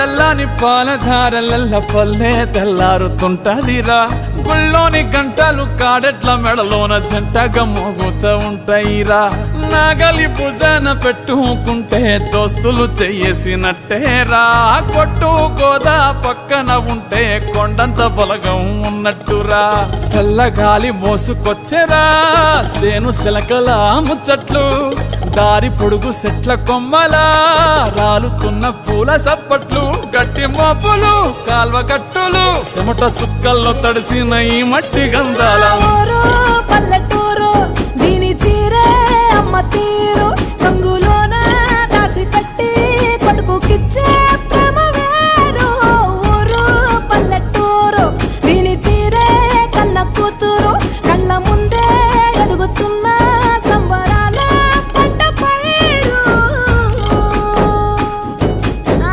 చల్లని పాలధారలల్ల పల్లె తెల్లారుతుంటదిరా గుళ్ళోని గంటలు కాడెట్ల మెడలోన జంటగా మోగుతూ ఉంటాయిరా నాగలి భుజాన పెట్టుకుంటే దోస్తులు చెయ్యేసినట్టేరా కొట్టు గోదా పక్కన ఉంటే కొండంత బలగం ఉన్నట్టురా చల్లగాలి మోసుకొచ్చెరా సేను శిలకల ముచ్చట్లు దారి పొడుగు సెట్ల కొమ్మలా రాలుతున్న పూల సప్పట్లు గట్టి మోపులు కాల్వ గట్టులు చెమట సుక్కల్లో తడిసిన ఈ మట్టి గంధాల పల్లెటూరు దీని తీరే అమ్మ తీరు